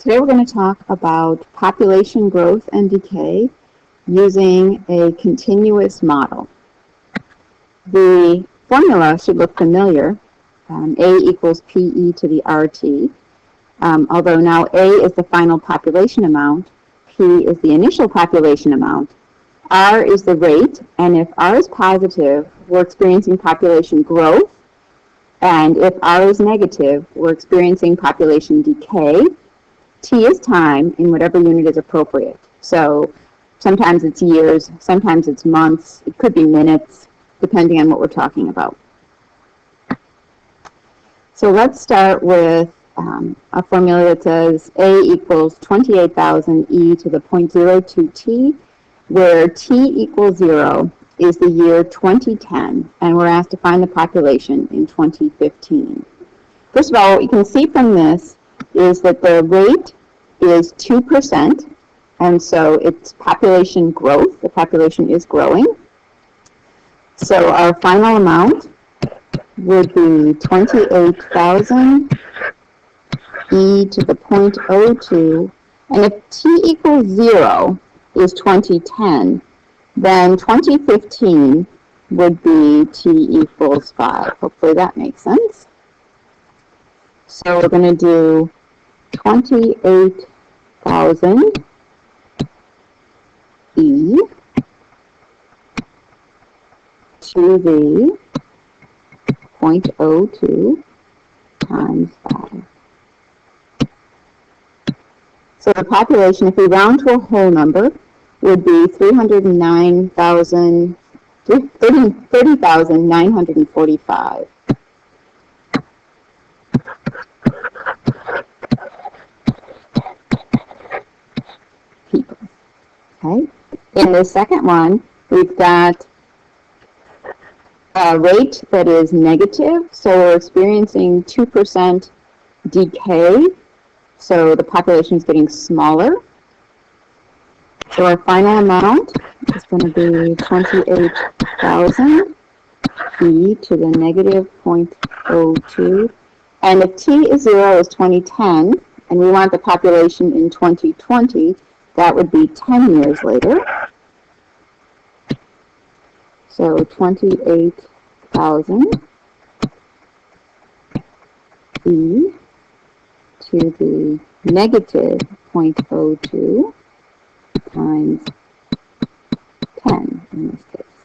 Today we're going to talk about population growth and decay using a continuous model. The formula should look familiar. A equals PE to the RT. Although now A is the final population amount, P is the initial population amount, R is the rate, and if R is positive, we're experiencing population growth, and if R is negative, we're experiencing population decay. T is time in whatever unit is appropriate. So sometimes it's years, sometimes it's months, it could be minutes, depending on what we're talking about. So let's start with a formula that says A equals 28,000 e to the 0.02t, where t equals 0 is the year 2010, and we're asked to find the population in 2015. First of all, what you can see from this is that the rate is 2%, and so it's population growth. The population is growing. So our final amount would be 28,000 e to the 0.02, and if t equals 0 is 2010, then 2015 would be t equals 5. Hopefully that makes sense. So we're going to do 28,000 e to the 0.02 times 5. So the population, if we round to a whole number, would be 30,945. People. Okay. In the second one, we've got a rate that is negative, so we're experiencing 2% decay, so the population is getting smaller. So our final amount is going to be 28,000 e to the negative 0.02. And if t is 0 is 2010, and we want the population in 2020, that would be 10 years later. So 28,000 e to the negative 0.02 times 10 in this case.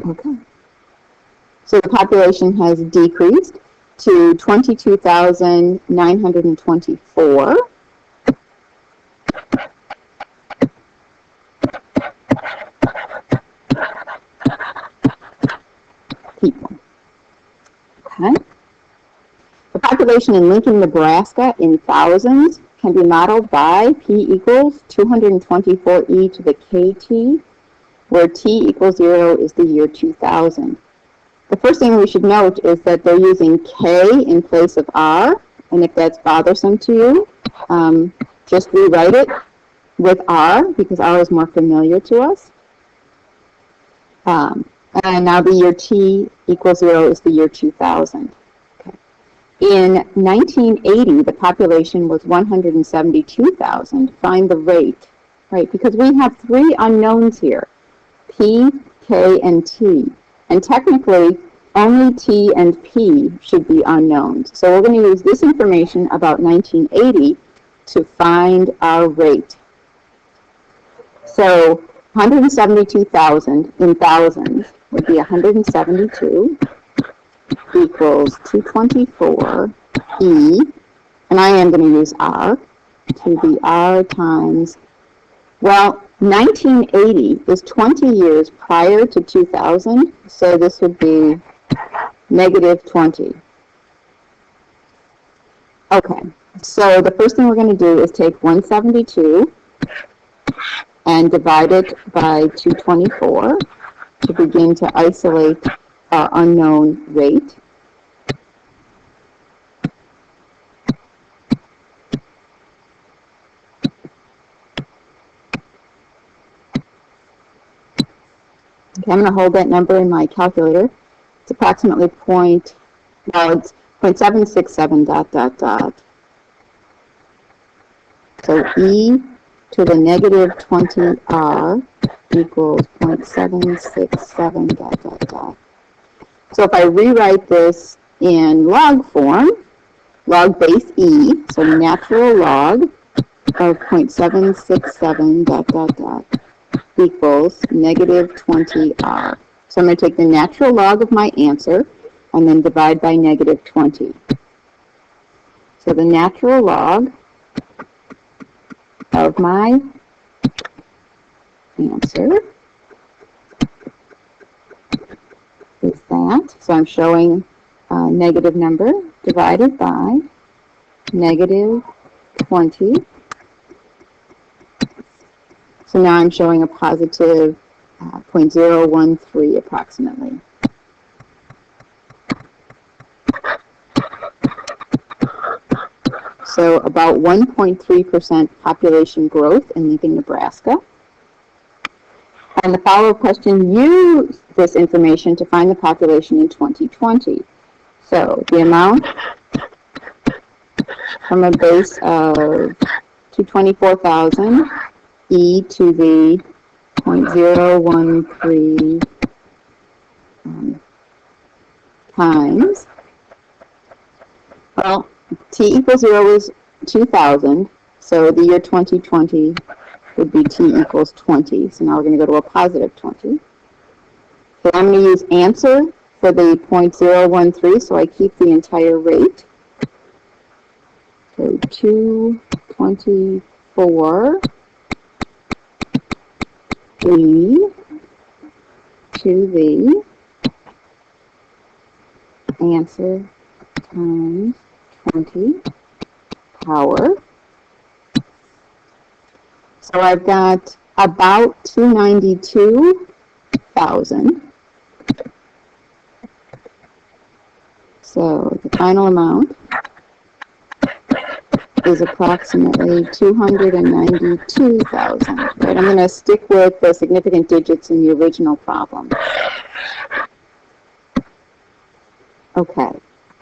Okay. So the population has decreased to 22,924. People. Okay. The population in Lincoln, Nebraska in thousands can be modeled by P equals 224e to the kt, where t equals 0 is the year 2000. The first thing we should note is that they're using k in place of r, and if that's bothersome to you, just rewrite it with r, because r is more familiar to us. And now the year t equals 0 is the year 2000. Okay. In 1980, the population was 172,000. Find the rate, right? Because we have three unknowns here, p, k, and t. And technically, only t and p should be unknowns. So we're going to use this information about 1980 to find our rate. So 172,000 in thousands would be 172 equals 224e, and I am going to use r, to the r times, well, 1980 is 20 years prior to 2000, so this would be negative 20. Okay, so the first thing we're going to do is take 172 and divide it by 224 to begin to isolate our unknown rate. Okay, I'm going to hold that number in my calculator. It's approximately .767 dot dot dot. So e to the negative 20r equals 0.767 dot dot dot. So if I rewrite this in log form, log base e, so natural log of 0.767 dot dot dot equals negative 20r. So I'm going to take the natural log of my answer and then divide by negative 20. So the natural log of my answer is that. So I'm showing a negative number divided by negative 20. So now I'm showing a positive 0.013 approximately. So about 1.3% population growth in Lincoln, Nebraska. And the follow-up question used this information to find the population in 2020. So the amount from a base of 224,000 e to the 0.013 times, well, t equals 0 is 2,000, so the year 2020 would be t equals 20. So now we're going to go to a positive 20. So I'm going to use answer for the 0.013, so I keep the entire rate. So 224 e to the answer times 20 power. So I've got about 292,000. So the final amount is approximately 292,000. Right, I'm going to stick with the significant digits in the original problem. Okay.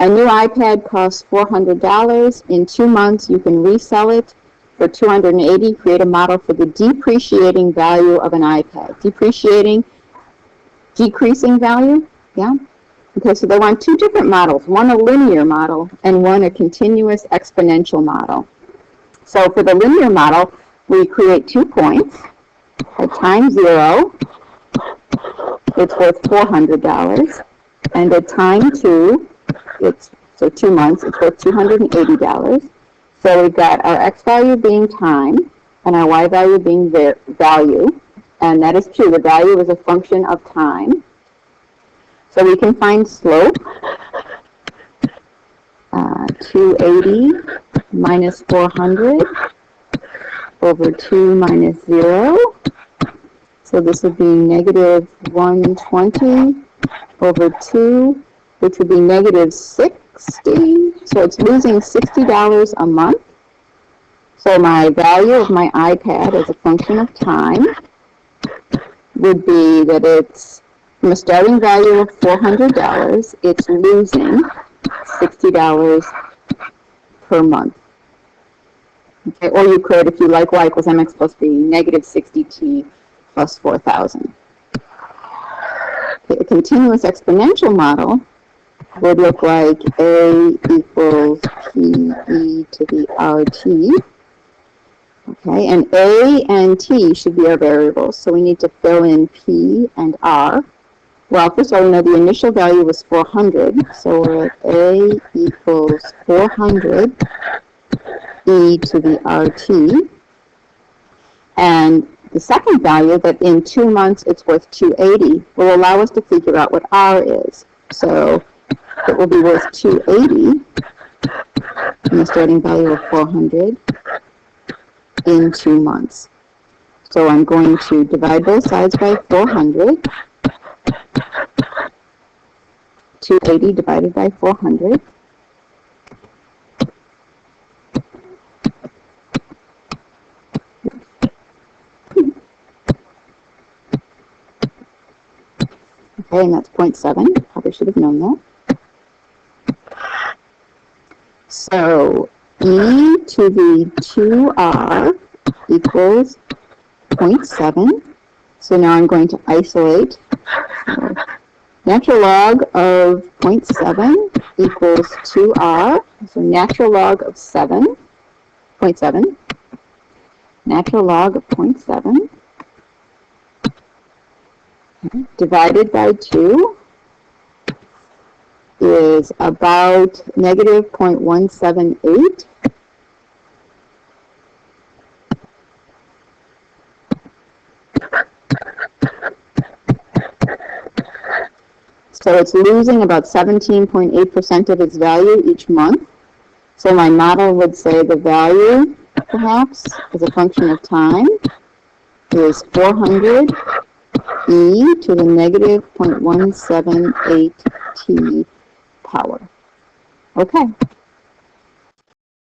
A new iPad costs $400. In 2 months, you can resell it for $280. Create a model for the depreciating value of an iPad. Decreasing value, yeah? Okay, so they want 2 different models, one a linear model and one a continuous exponential model. So for the linear model, we create 2 points. At time 0, it's worth $400. And at time 2, so 2 months, it's worth $280. So we've got our x value being time and our y value being value. And that is true. The value is a function of time. So we can find slope, 280 minus 400 over 2 minus 0. So this would be negative 120 over 2, which would be negative 60. So it's losing $60 a month. So my value of my iPad as a function of time would be that it's from a starting value of $400, it's losing $60 per month. Okay, or you could, if you like y equals mx plus b, negative 60t plus 4,000. Okay, a continuous exponential model would look like a equals pe to the rt. Okay, and a and t should be our variables, so we need to fill in p and r. Well, first of all, we know the initial value was 400, so we're at a equals 400 e to the rt. And the second value, that in 2 months it's worth 280, will allow us to figure out what r is. So it will be worth 280 from the starting value of 400 in 2 months. So I'm going to divide both sides by 400. 280 divided by 400. Okay, and that's 0.7. Probably should have known that. So e to the 2r equals 0.7. So now I'm going to isolate. So natural log of 0.7 equals 2r. So natural log of 0.7. Natural log of 0.7 divided by 2 is about negative 0.178. So it's losing about 17.8% of its value each month. So my model would say the value, perhaps, as a function of time, is 400 e to the negative 0.178 t power. Okay.